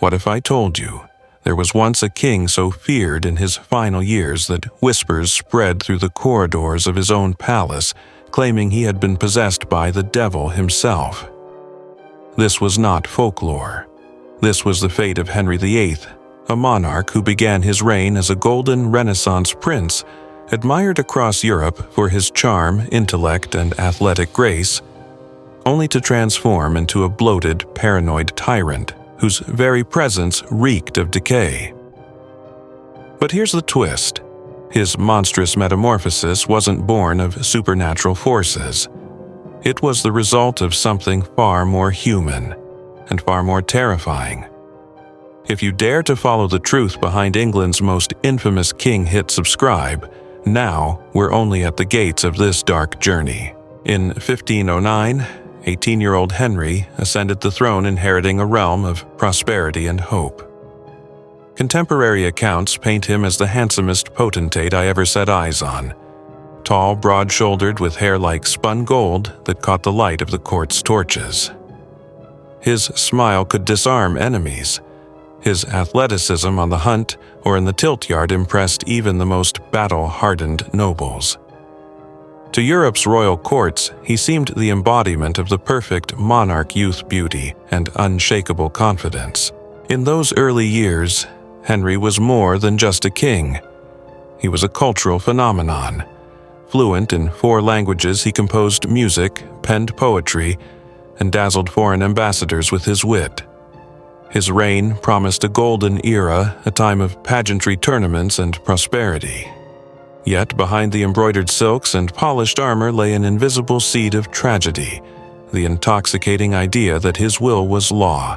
What if I told you there was once a king so feared in his final years that whispers spread through the corridors of his own palace, claiming he had been possessed by the devil himself? This was not folklore. This was the fate of Henry VIII, a monarch who began his reign as a golden Renaissance prince, admired across Europe for his charm, intellect, and athletic grace, only to transform into a bloated, paranoid tyrant whose very presence reeked of decay. But here's the twist. His monstrous metamorphosis wasn't born of supernatural forces. It was the result of something far more human and far more terrifying. If you dare to follow the truth behind England's most infamous king, hit subscribe. Now we're only at the gates of this dark journey. In 1509, 18-year-old Henry ascended the throne, inheriting a realm of prosperity and hope. Contemporary accounts paint him as the handsomest potentate I ever set eyes on. Tall, broad-shouldered, with hair like spun gold that caught the light of the court's torches. His smile could disarm enemies. His athleticism on the hunt or in the tilt yard impressed even the most battle-hardened nobles. To Europe's royal courts, he seemed the embodiment of the perfect monarch youth beauty and unshakable confidence. In those early years, Henry was more than just a king. He was a cultural phenomenon. Fluent in 4 languages, he composed music, penned poetry, and dazzled foreign ambassadors with his wit. His reign promised a golden era, a time of pageantry tournaments and prosperity. Yet behind the embroidered silks and polished armor lay an invisible seed of tragedy, the intoxicating idea that his will was law,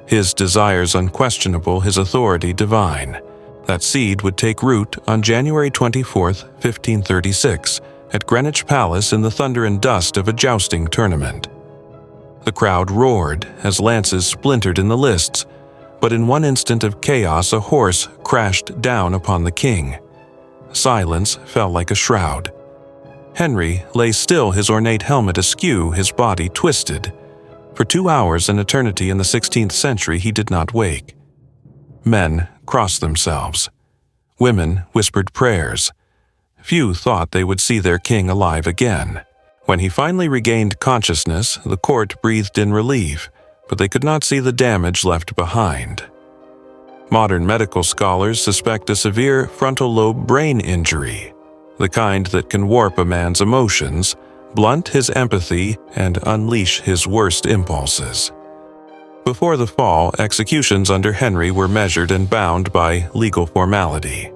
his desires unquestionable, his authority divine. That seed would take root on January 24, 1536, at Greenwich Palace in the thunder and dust of a jousting tournament. The crowd roared as lances splintered in the lists, but in one instant of chaos a horse crashed down upon the king. Silence fell like a shroud. Henry lay still, his ornate helmet askew, his body twisted. For 2 hours, an eternity in the 16th century, he did not wake. Men crossed themselves. Women whispered prayers. Few thought they would see their king alive again. When he finally regained consciousness, the court breathed in relief, but they could not see the damage left behind. Modern medical scholars suspect a severe frontal lobe brain injury, the kind that can warp a man's emotions, blunt his empathy, and unleash his worst impulses. Before the fall, executions under Henry were measured and bound by legal formality.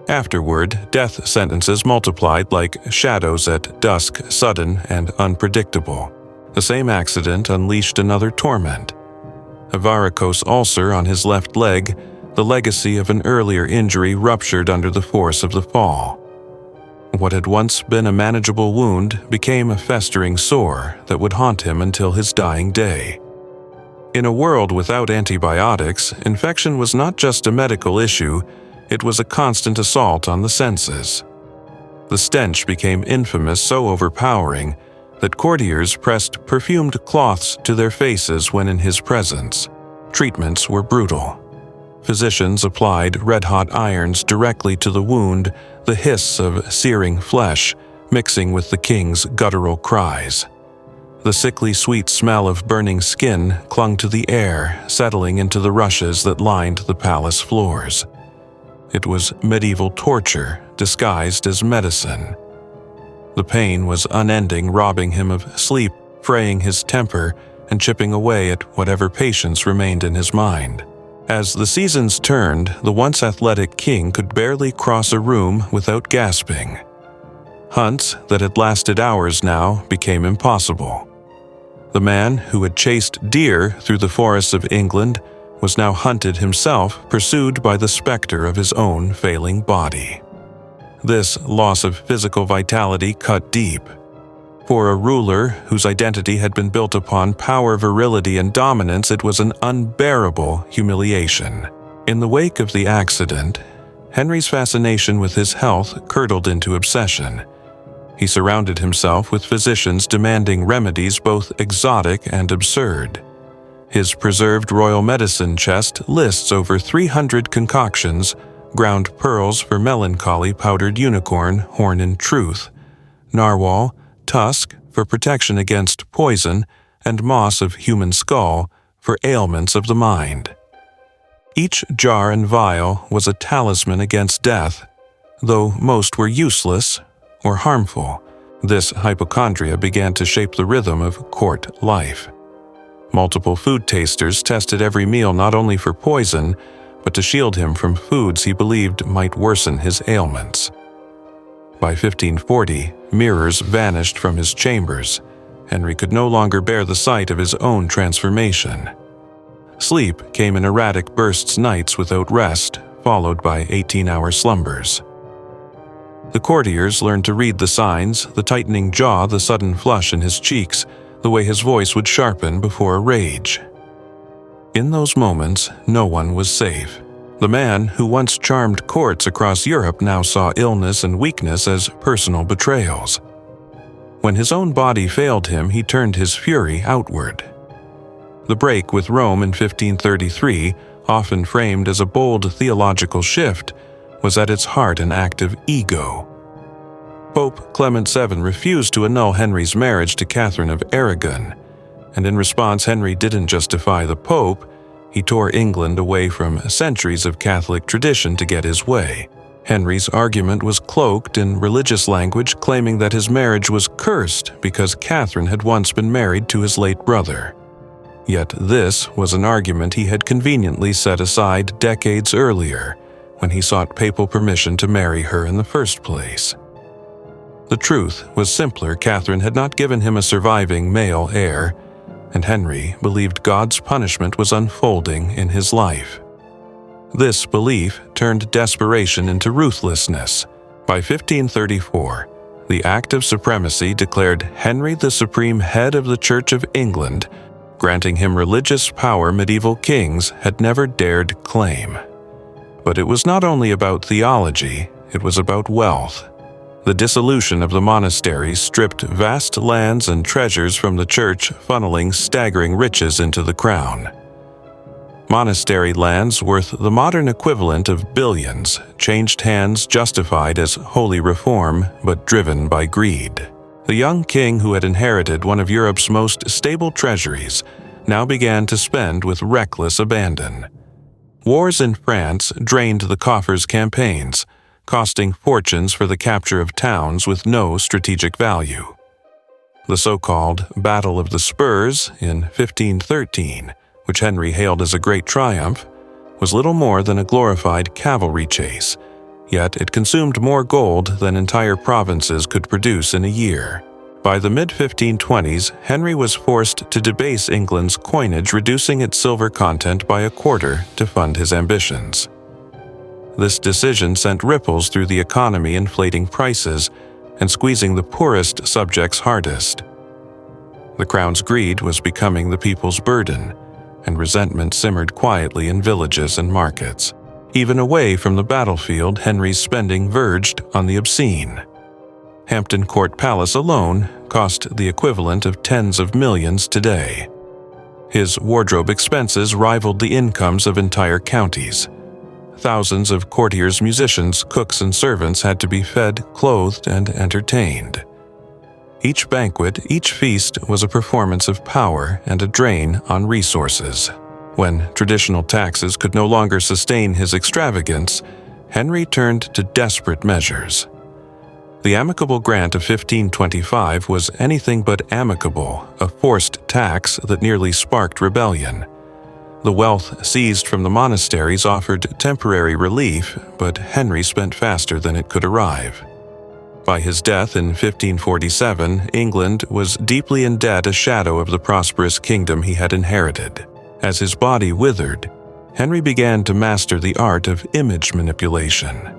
Afterward, death sentences multiplied like shadows at dusk, sudden and unpredictable. The same accident unleashed another torment. A varicose ulcer on his left leg, the legacy of an earlier injury, ruptured under the force of the fall. What had once been a manageable wound became a festering sore that would haunt him until his dying day. In a world without antibiotics, infection was not just a medical issue, it was a constant assault on the senses. The stench became infamous, so overpowering that courtiers pressed perfumed cloths to their faces when in his presence. Treatments were brutal. Physicians applied red-hot irons directly to the wound, the hiss of searing flesh mixing with the king's guttural cries. The sickly sweet smell of burning skin clung to the air, settling into the rushes that lined the palace floors. It was medieval torture disguised as medicine. The pain was unending, robbing him of sleep, fraying his temper, and chipping away at whatever patience remained in his mind. As the seasons turned, the once athletic king could barely cross a room without gasping. Hunts that had lasted hours now became impossible. The man who had chased deer through the forests of England was now hunted himself, pursued by the specter of his own failing body. This loss of physical vitality cut deep. For a ruler whose identity had been built upon power, virility, and dominance, it was an unbearable humiliation. In the wake of the accident, Henry's fascination with his health curdled into obsession. He surrounded himself with physicians demanding remedies both exotic and absurd. His preserved royal medicine chest lists over 300 concoctions: ground pearls for melancholy, powdered unicorn, horn in truth, narwhal, tusk for protection against poison, and moss of human skull for ailments of the mind. Each jar and vial was a talisman against death, though most were useless or harmful. This hypochondria began to shape the rhythm of court life. Multiple food tasters tested every meal not only for poison, but to shield him from foods he believed might worsen his ailments. By 1540, mirrors vanished from his chambers. Henry could no longer bear the sight of his own transformation. Sleep came in erratic bursts, nights without rest, followed by 18-hour slumbers. The courtiers learned to read the signs: the tightening jaw, the sudden flush in his cheeks, the way his voice would sharpen before a rage. In those moments, no one was safe. The man who once charmed courts across Europe now saw illness and weakness as personal betrayals. When his own body failed him, he turned his fury outward. The break with Rome in 1533, often framed as a bold theological shift, was at its heart an act of ego. Pope Clement VII refused to annul Henry's marriage to Catherine of Aragon, and in response Henry didn't just defy the Pope, he tore England away from centuries of Catholic tradition to get his way. Henry's argument was cloaked in religious language, claiming that his marriage was cursed because Catherine had once been married to his late brother. Yet this was an argument he had conveniently set aside decades earlier, when he sought papal permission to marry her in the first place. The truth was simpler: Catherine had not given him a surviving male heir, and Henry believed God's punishment was unfolding in his life. This belief turned desperation into ruthlessness. By 1534, the Act of Supremacy declared Henry the supreme head of the Church of England, granting him religious power medieval kings had never dared claim. But it was not only about theology, it was about wealth. The dissolution of the monasteries stripped vast lands and treasures from the church, funneling staggering riches into the crown. Monastery lands worth the modern equivalent of billions changed hands, justified as holy reform, but driven by greed. The young king, who had inherited one of Europe's most stable treasuries, now began to spend with reckless abandon. Wars in France drained the coffers' campaigns, costing fortunes for the capture of towns with no strategic value. The so-called Battle of the Spurs in 1513, which Henry hailed as a great triumph, was little more than a glorified cavalry chase, yet it consumed more gold than entire provinces could produce in a year. By the mid-1520s, Henry was forced to debase England's coinage, reducing its silver content by a quarter to fund his ambitions. This decision sent ripples through the economy, inflating prices and squeezing the poorest subjects hardest. The crown's greed was becoming the people's burden, and resentment simmered quietly in villages and markets. Even away from the battlefield, Henry's spending verged on the obscene. Hampton Court Palace alone cost the equivalent of tens of millions today. His wardrobe expenses rivaled the incomes of entire counties. Thousands of courtiers, musicians, cooks, and servants had to be fed, clothed, and entertained. Each banquet, each feast was a performance of power and a drain on resources. When traditional taxes could no longer sustain his extravagance, Henry turned to desperate measures. The amicable grant of 1525 was anything but amicable, a forced tax that nearly sparked rebellion. The wealth seized from the monasteries offered temporary relief, but Henry spent faster than it could arrive. By his death in 1547, England was deeply in debt, a shadow of the prosperous kingdom he had inherited. As his body withered, Henry began to master the art of image manipulation.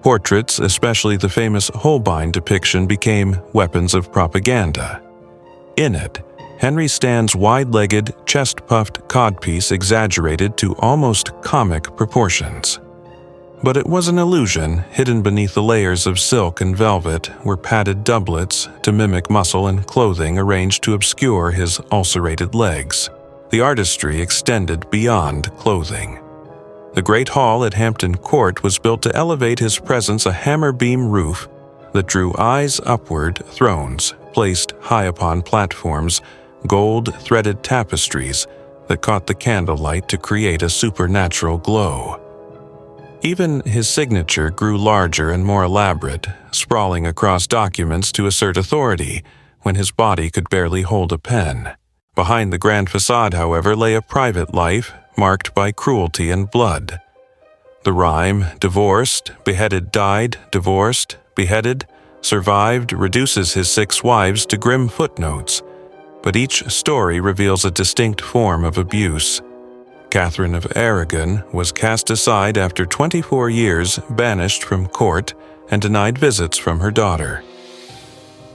Portraits, especially the famous Holbein depiction, became weapons of propaganda. In it, Henry stands wide-legged, chest-puffed codpiece exaggerated to almost comic proportions. But it was an illusion. Hidden beneath the layers of silk and velvet were padded doublets to mimic muscle and clothing arranged to obscure his ulcerated legs. The artistry extended beyond clothing. The Great Hall at Hampton Court was built to elevate his presence, a hammer-beam roof that drew eyes upward, thrones placed high upon platforms, gold-threaded tapestries that caught the candlelight to create a supernatural glow. Even his signature grew larger and more elaborate, sprawling across documents to assert authority when his body could barely hold a pen. Behind the grand facade, however, lay a private life marked by cruelty and blood. The rhyme, divorced, beheaded, died, divorced, beheaded, survived, reduces his 6 wives to grim footnotes, but each story reveals a distinct form of abuse. Catherine of Aragon was cast aside after 24 years, banished from court, and denied visits from her daughter.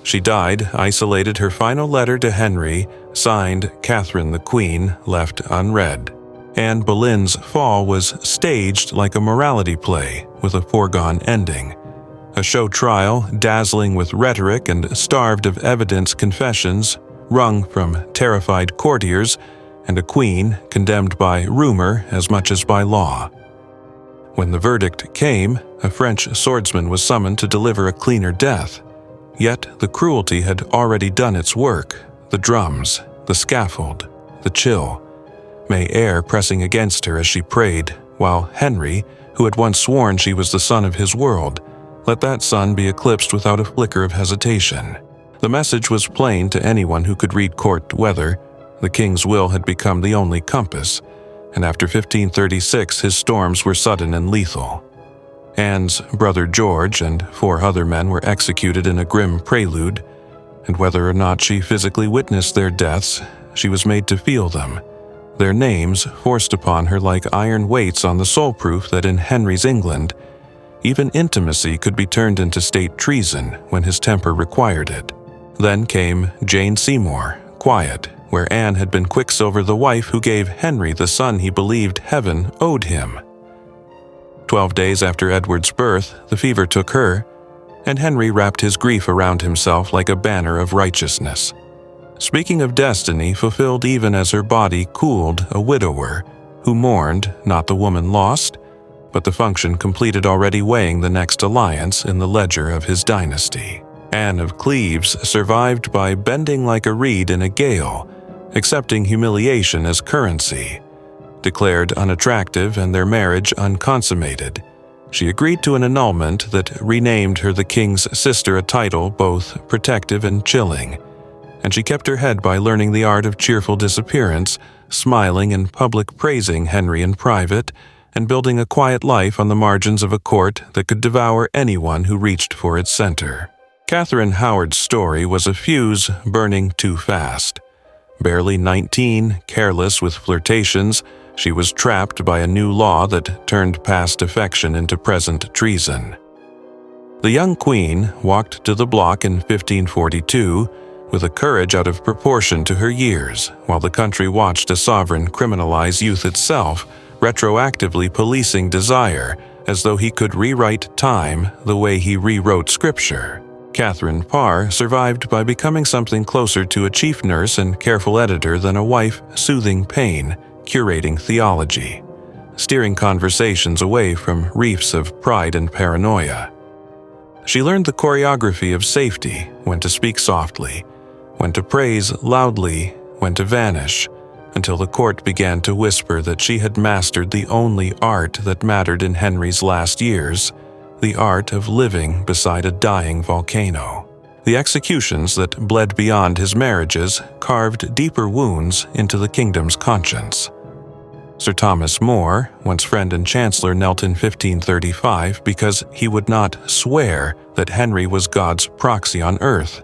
She died isolated, her final letter to Henry, signed Catherine the Queen, left unread. Anne Boleyn's fall was staged like a morality play with a foregone ending. A show trial dazzling with rhetoric and starved of evidence, confessions wrung from terrified courtiers, and a queen condemned by rumor as much as by law. When the verdict came, a French swordsman was summoned to deliver a cleaner death. Yet the cruelty had already done its work. The drums, the scaffold, the chill. May air pressing against her as she prayed, while Henry, who had once sworn she was the sun of his world, let that sun be eclipsed without a flicker of hesitation. The message was plain to anyone who could read court weather. The king's will had become the only compass, and after 1536 his storms were sudden and lethal. Anne's brother George and 4 other men were executed in a grim prelude, and whether or not she physically witnessed their deaths, she was made to feel them, their names forced upon her like iron weights on the soul, proof that in Henry's England, even intimacy could be turned into state treason when his temper required it. Then came Jane Seymour, quiet, where Anne had been Quicksilver, the wife who gave Henry the son he believed heaven owed him. 12 days after Edward's birth, the fever took her, and Henry wrapped his grief around himself like a banner of righteousness. Speaking of destiny fulfilled even as her body cooled, a widower, who mourned not the woman lost, but the function completed already, weighing the next alliance in the ledger of his dynasty. Anne of Cleves survived by bending like a reed in a gale, accepting humiliation as currency. Declared unattractive and their marriage unconsummated, she agreed to an annulment that renamed her the king's sister, a title both protective and chilling, and she kept her head by learning the art of cheerful disappearance, smiling in public, praising Henry in private, and building a quiet life on the margins of a court that could devour anyone who reached for its center. Catherine Howard's story was a fuse burning too fast. Barely 19, careless with flirtations, she was trapped by a new law that turned past affection into present treason. The young queen walked to the block in 1542 with a courage out of proportion to her years, while the country watched a sovereign criminalize youth itself, retroactively policing desire as though he could rewrite time the way he rewrote scripture. Catherine Parr survived by becoming something closer to a chief nurse and careful editor than a wife, soothing pain, curating theology, steering conversations away from reefs of pride and paranoia. She learned the choreography of safety, when to speak softly, when to praise loudly, when to vanish, until the court began to whisper that she had mastered the only art that mattered in Henry's last years, the art of living beside a dying volcano. The executions that bled beyond his marriages carved deeper wounds into the kingdom's conscience. Sir Thomas More, once friend and chancellor, knelt in 1535 because he would not swear that Henry was God's proxy on earth,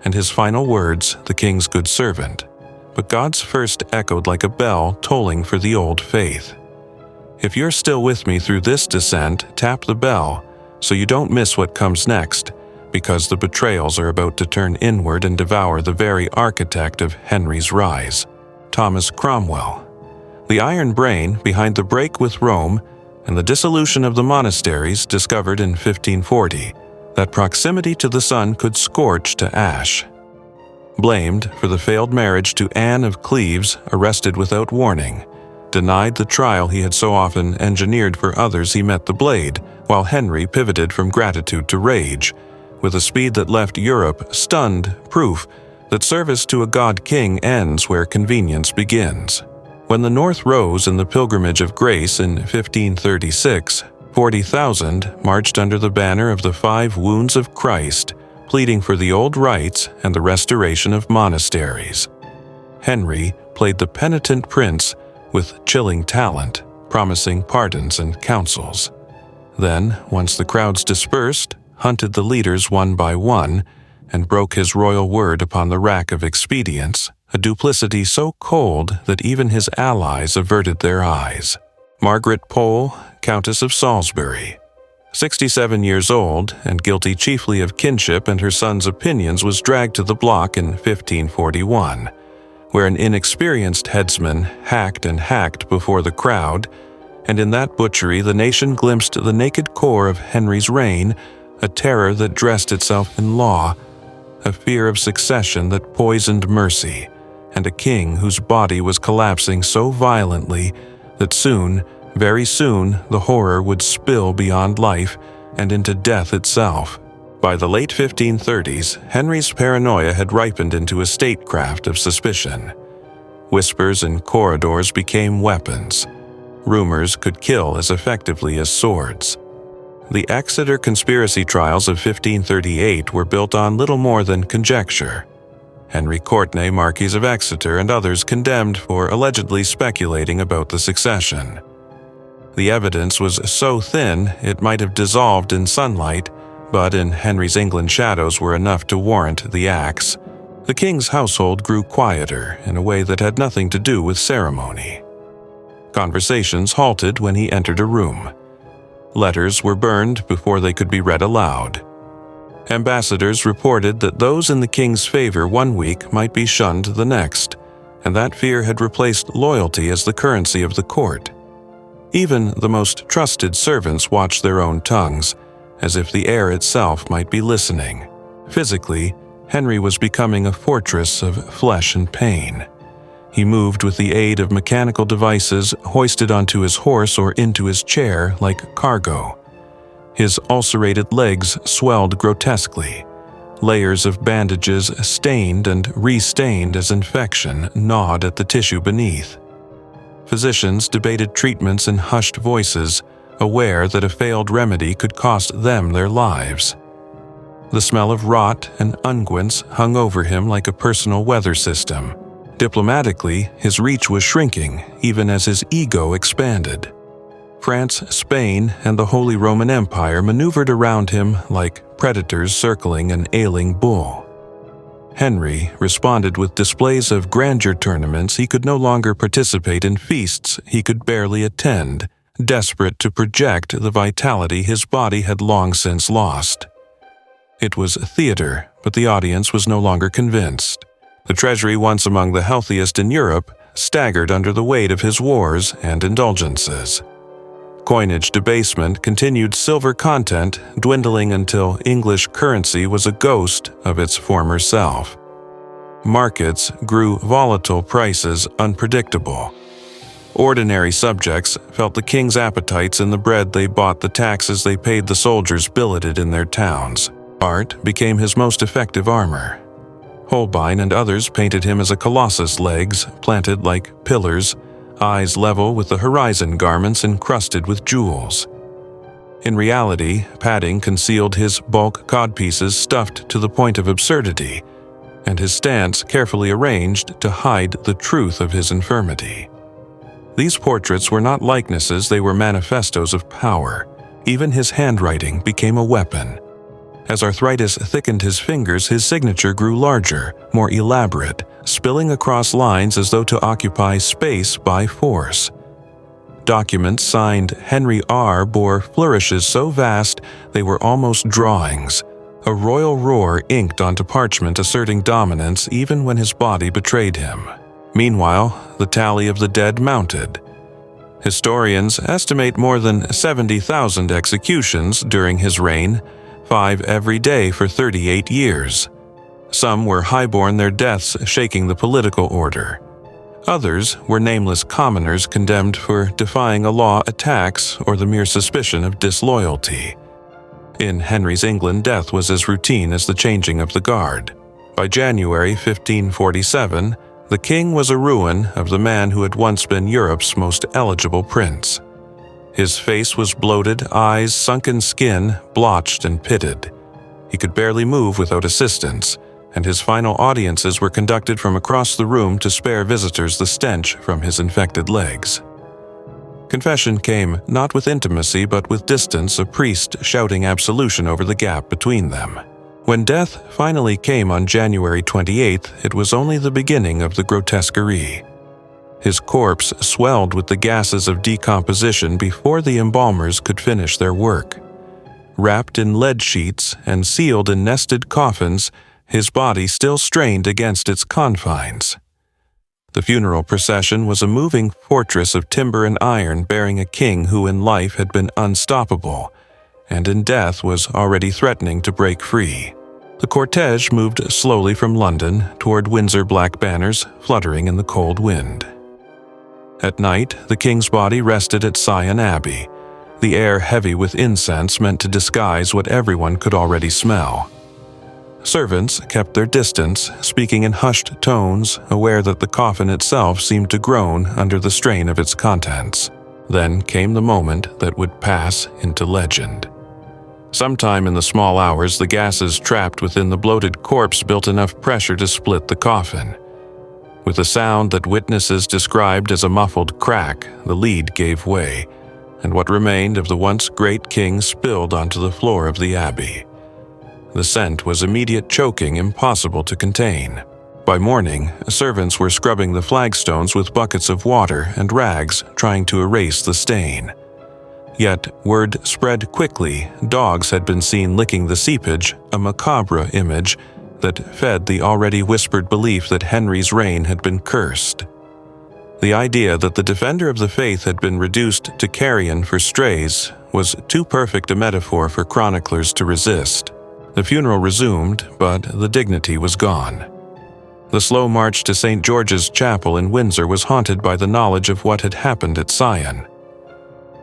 and his final words, the king's good servant. But God's first echoed like a bell tolling for the old faith. If you're still with me through this descent, tap the bell, so you don't miss what comes next, because the betrayals are about to turn inward and devour the very architect of Henry's rise, Thomas Cromwell. The iron brain behind the break with Rome and the dissolution of the monasteries discovered in 1540 that proximity to the sun could scorch to ash. blamed for the failed marriage to Anne of Cleves, arrested without warning, denied the trial he had so often engineered for others he met the blade, while Henry pivoted from gratitude to rage, with a speed that left Europe stunned, proof that service to a god-king ends where convenience begins. When the North rose in the Pilgrimage of Grace in 1536, 40,000 marched under the banner of the 5 Wounds of Christ, pleading for the old rites and the restoration of monasteries. Henry played the penitent prince with chilling talent, promising pardons and counsels. Then, once the crowds dispersed, hunted the leaders one by one, and broke his royal word upon the rack of expedients, a duplicity so cold that even his allies averted their eyes. Margaret Pole, Countess of Salisbury, 67 years old and guilty chiefly of kinship and her son's opinions, was dragged to the block in 1541, where an inexperienced headsman hacked and hacked before the crowd, and in that butchery the nation glimpsed the naked core of Henry's reign, a terror that dressed itself in law, a fear of succession that poisoned mercy, and a king whose body was collapsing so violently that soon, very soon, the horror would spill beyond life and into death itself. By the late 1530s, Henry's paranoia had ripened into a statecraft of suspicion. Whispers in corridors became weapons. Rumors could kill as effectively as swords. The Exeter conspiracy trials of 1538 were built on little more than conjecture. Henry Courtenay, Marquis of Exeter, and others condemned for allegedly speculating about the succession. The evidence was so thin it might have dissolved in sunlight, but in Henry's England shadows were enough to warrant the axe. The king's household grew quieter in a way that had nothing to do with ceremony. Conversations halted when he entered a room. Letters were burned before they could be read aloud. Ambassadors reported that those in the king's favor one week might be shunned the next, and that fear had replaced loyalty as the currency of the court. Even the most trusted servants watched their own tongues, as if the air itself might be listening. Physically, Henry was becoming a fortress of flesh and pain. He moved with the aid of mechanical devices hoisted onto his horse or into his chair like cargo. His ulcerated legs swelled grotesquely. Layers of bandages stained and restained as infection gnawed at the tissue beneath. Physicians debated treatments in hushed voices, aware that a failed remedy could cost them their lives. The smell of rot and unguents hung over him like a personal weather system. Diplomatically, his reach was shrinking, even as his ego expanded. France, Spain, and the Holy Roman Empire maneuvered around him like predators circling an ailing bull. Henry responded with displays of grandeur tournaments he could no longer participate in, feasts he could barely attend, desperate to project the vitality his body had long since lost. It was theater, but the audience was no longer convinced. The treasury, once among the healthiest in Europe, staggered under the weight of his wars and indulgences. Coinage debasement continued, silver content dwindling until English currency was a ghost of its former self. Markets grew volatile, prices unpredictable. Ordinary subjects felt the king's appetites in the bread they bought, the taxes they paid the soldiers billeted in their towns. Art became his most effective armor. Holbein and others painted him as a colossus, legs planted like pillars, eyes level with the horizon, garments encrusted with jewels. In reality, padding concealed his bulk codpieces stuffed to the point of absurdity, and his stance carefully arranged to hide the truth of his infirmity. These portraits were not likenesses, they were manifestos of power. Even his handwriting became a weapon. As arthritis thickened his fingers, his signature grew larger, more elaborate, spilling across lines as though to occupy space by force. Documents signed Henry R. bore flourishes so vast they were almost drawings, a royal roar inked onto parchment asserting dominance even when his body betrayed him. Meanwhile, the tally of the dead mounted. Historians estimate more than 70,000 executions during his reign, 5 every day for 38 years. Some were highborn their deaths shaking the political order. Others were nameless commoners condemned for defying a law, a tax, or the mere suspicion of disloyalty. In Henry's England, death was as routine as the changing of the guard. By January 1547, the king was a ruin of the man who had once been Europe's most eligible prince. His face was bloated, eyes, sunken skin, blotched and pitted. He could barely move without assistance, and his final audiences were conducted from across the room to spare visitors the stench from his infected legs. Confession came not with intimacy but with distance, a priest shouting absolution over the gap between them. When death finally came on January 28th, it was only the beginning of the grotesquerie. His corpse swelled with the gases of decomposition before the embalmers could finish their work. Wrapped in lead sheets and sealed in nested coffins, his body still strained against its confines. The funeral procession was a moving fortress of timber and iron bearing a king who in life had been unstoppable, and in death was already threatening to break free. The cortege moved slowly from London toward Windsor, black banners fluttering in the cold wind. At night, the king's body rested at Sion Abbey, the air heavy with incense meant to disguise what everyone could already smell. Servants kept their distance, speaking in hushed tones, aware that the coffin itself seemed to groan under the strain of its contents. Then came the moment that would pass into legend. Sometime in the small hours, the gases trapped within the bloated corpse built enough pressure to split the coffin. With a sound that witnesses described as a muffled crack, the lid gave way, and what remained of the once great king spilled onto the floor of the abbey. The scent was immediate choking, impossible to contain. By morning, servants were scrubbing the flagstones with buckets of water and rags, trying to erase the stain. Yet word spread quickly. Dogs had been seen licking the seepage, a macabre image that fed the already whispered belief that Henry's reign had been cursed. The idea that the defender of the faith had been reduced to carrion for strays was too perfect a metaphor for chroniclers to resist. The funeral resumed, but the dignity was gone. The slow march to St. George's Chapel in Windsor was haunted by the knowledge of what had happened at Sion.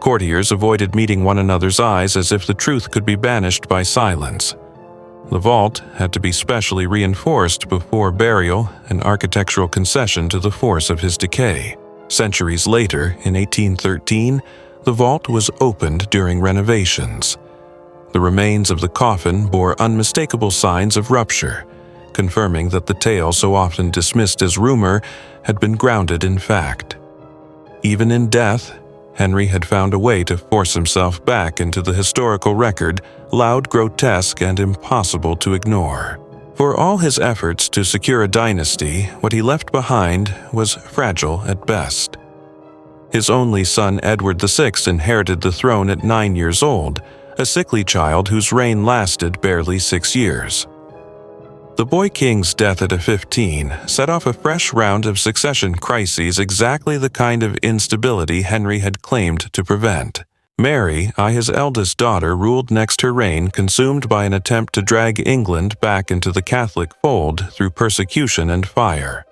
Courtiers avoided meeting one another's eyes as if the truth could be banished by silence. The vault had to be specially reinforced before burial, an architectural concession to the force of his decay. Centuries later, in 1813, the vault was opened during renovations. The remains of the coffin bore unmistakable signs of rupture, confirming that the tale so often dismissed as rumor had been grounded in fact. Even in death, Henry had found a way to force himself back into the historical record, loud, grotesque, and impossible to ignore. For all his efforts to secure a dynasty, what he left behind was fragile at best. His only son Edward VI inherited the throne at 9 years old, a sickly child whose reign lasted barely 6 years. The boy king's death at 15 set off a fresh round of succession crises, exactly the kind of instability Henry had claimed to prevent. Mary, his eldest daughter, ruled next her reign, consumed by an attempt to drag England back into the Catholic fold through persecution and fire.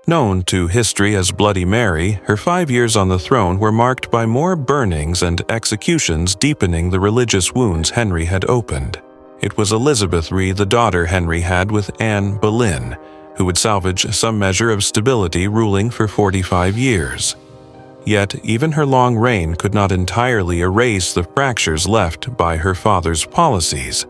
Known to history as Bloody Mary, her 5 years on the throne were marked by more burnings and executions, deepening the religious wounds Henry had opened. It was Elizabeth Re, the daughter Henry had with Anne Boleyn, who would salvage some measure of stability, ruling for 45 years. Yet even her long reign could not entirely erase the fractures left by her father's policies.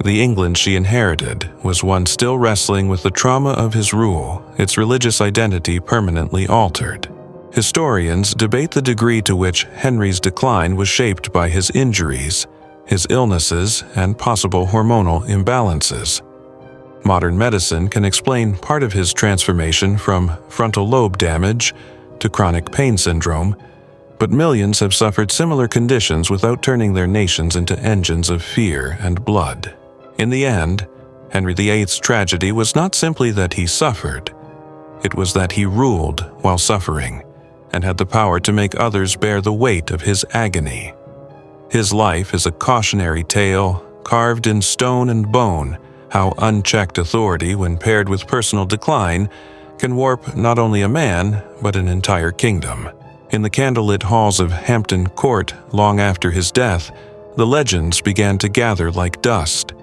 The England she inherited was one still wrestling with the trauma of his rule, its religious identity permanently altered. Historians debate the degree to which Henry's decline was shaped by his injuries, his illnesses, and possible hormonal imbalances. Modern medicine can explain part of his transformation from frontal lobe damage to chronic pain syndrome, but millions have suffered similar conditions without turning their nations into engines of fear and blood. In the end, Henry VIII's tragedy was not simply that he suffered, it was that he ruled while suffering, and had the power to make others bear the weight of his agony. His life is a cautionary tale, carved in stone and bone, how unchecked authority, when paired with personal decline, can warp not only a man, but an entire kingdom. In the candlelit halls of Hampton Court, long after his death, the legends began to gather like dust.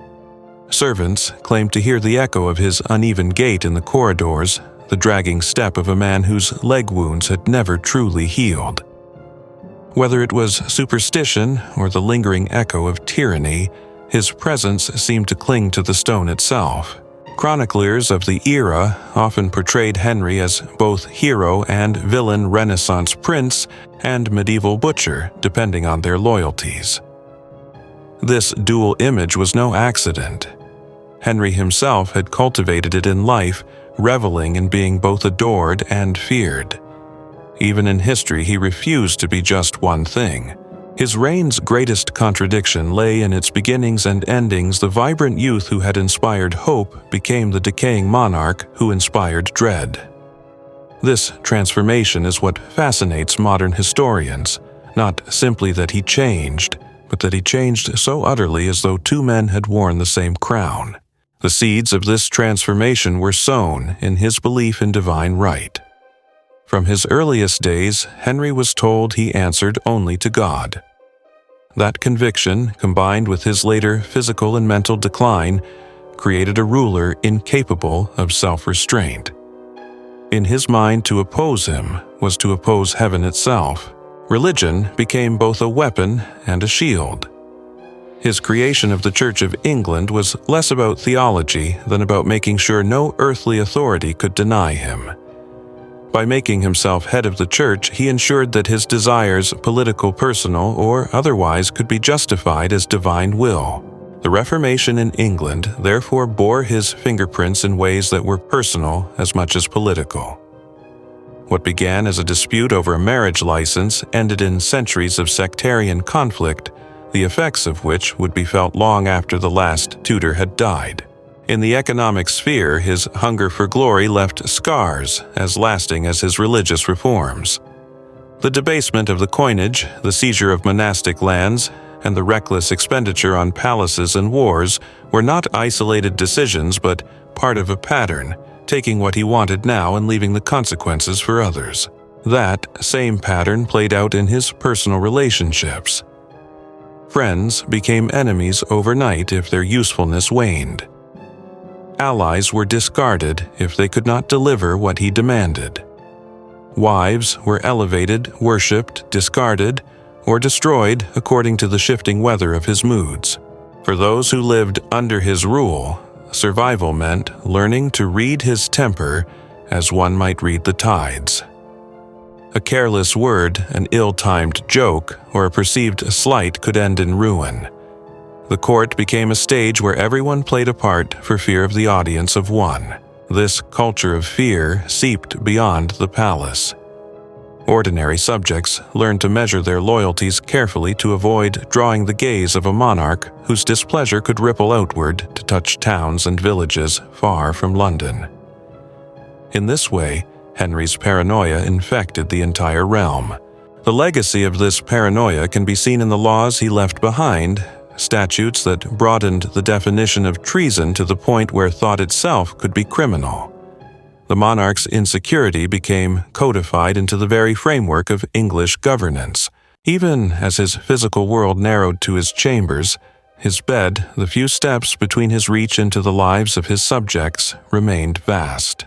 Servants claimed to hear the echo of his uneven gait in the corridors, the dragging step of a man whose leg wounds had never truly healed. Whether it was superstition or the lingering echo of tyranny, his presence seemed to cling to the stone itself. Chroniclers of the era often portrayed Henry as both hero and villain, Renaissance prince and medieval butcher, depending on their loyalties. This dual image was no accident. Henry himself had cultivated it in life, reveling in being both adored and feared. Even in history, he refused to be just one thing. His reign's greatest contradiction lay in its beginnings and endings. The vibrant youth who had inspired hope became the decaying monarch who inspired dread. This transformation is what fascinates modern historians, not simply that he changed, but that he changed so utterly as though two men had worn the same crown. The seeds of this transformation were sown in his belief in divine right. From his earliest days, Henry was told he answered only to God. That conviction, combined with his later physical and mental decline, created a ruler incapable of self-restraint. In his mind, to oppose him was to oppose heaven itself. Religion became both a weapon and a shield. His creation of the Church of England was less about theology than about making sure no earthly authority could deny him. By making himself head of the church, he ensured that his desires, political, personal, or otherwise, could be justified as divine will. The Reformation in England therefore bore his fingerprints in ways that were personal as much as political. What began as a dispute over a marriage license ended in centuries of sectarian conflict, the effects of which would be felt long after the last Tudor had died. In the economic sphere, his hunger for glory left scars as lasting as his religious reforms. The debasement of the coinage, the seizure of monastic lands, and the reckless expenditure on palaces and wars were not isolated decisions but part of a pattern, taking what he wanted now and leaving the consequences for others. That same pattern played out in his personal relationships. Friends became enemies overnight if their usefulness waned. Allies were discarded if they could not deliver what he demanded. Wives were elevated, worshipped, discarded, or destroyed according to the shifting weather of his moods. For those who lived under his rule, survival meant learning to read his temper as one might read the tides. A careless word, an ill-timed joke, or a perceived slight could end in ruin. The court became a stage where everyone played a part for fear of the audience of one. This culture of fear seeped beyond the palace. Ordinary subjects learned to measure their loyalties carefully to avoid drawing the gaze of a monarch whose displeasure could ripple outward to touch towns and villages far from London. In this way, Henry's paranoia infected the entire realm. The legacy of this paranoia can be seen in the laws he left behind, statutes that broadened the definition of treason to the point where thought itself could be criminal. The monarch's insecurity became codified into the very framework of English governance. Even as his physical world narrowed to his chambers, his bed, the few steps between his reach into the lives of his subjects, remained vast.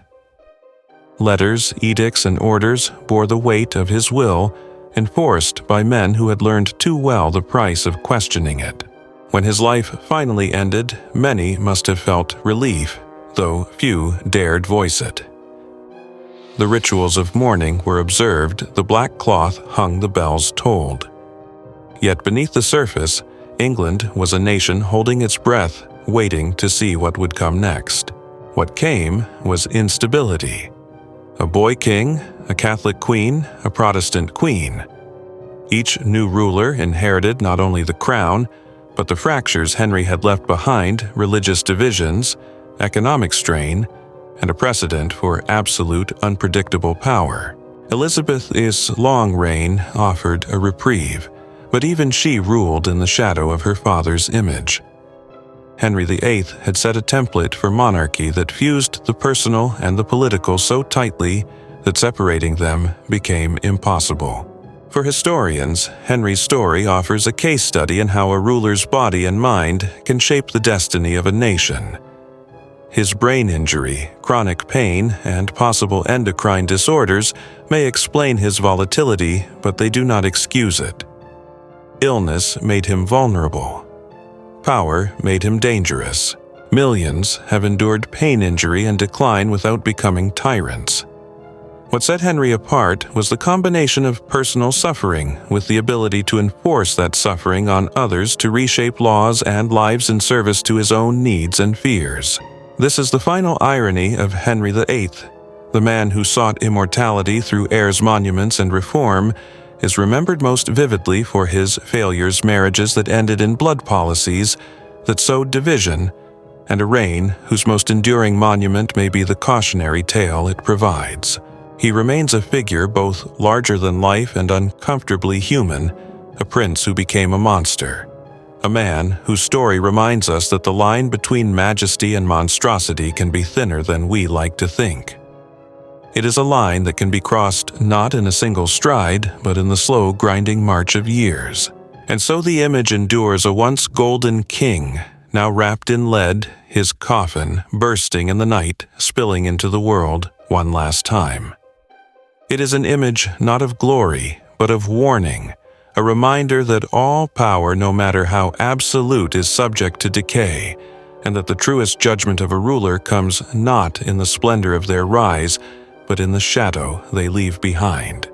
Letters, edicts, and orders bore the weight of his will, enforced by men who had learned too well the price of questioning it. When his life finally ended, many must have felt relief, though few dared voice it. The rituals of mourning were observed, the black cloth hung, the bells tolled. Yet beneath the surface, England was a nation holding its breath, waiting to see what would come next. What came was instability. A boy king, a Catholic queen, a Protestant queen. Each new ruler inherited not only the crown, but the fractures Henry had left behind, religious divisions, economic strain, and a precedent for absolute, unpredictable power. Elizabeth's long reign offered a reprieve, but even she ruled in the shadow of her father's image. Henry VIII had set a template for monarchy that fused the personal and the political so tightly that separating them became impossible. For historians, Henry's story offers a case study in how a ruler's body and mind can shape the destiny of a nation. His brain injury, chronic pain, and possible endocrine disorders may explain his volatility, but they do not excuse it. Illness made him vulnerable. Power made him dangerous. Millions have endured pain injury and decline without becoming tyrants. What set Henry apart was the combination of personal suffering with the ability to enforce that suffering on others to reshape laws and lives in service to his own needs and fears. This is the final irony of Henry VIII. The man who sought immortality through heirs' monuments and reform is remembered most vividly for his failures, marriages that ended in blood policies that sowed division, and a reign whose most enduring monument may be the cautionary tale it provides. He remains a figure both larger than life and uncomfortably human, a prince who became a monster. A man whose story reminds us that the line between majesty and monstrosity can be thinner than we like to think. It is a line that can be crossed not in a single stride, but in the slow grinding march of years. And so the image endures a once golden king, now wrapped in lead, his coffin bursting in the night, spilling into the world one last time. It is an image not of glory, but of warning, a reminder that all power, no matter how absolute, is subject to decay, and that the truest judgment of a ruler comes not in the splendor of their rise, but in the shadow they leave behind.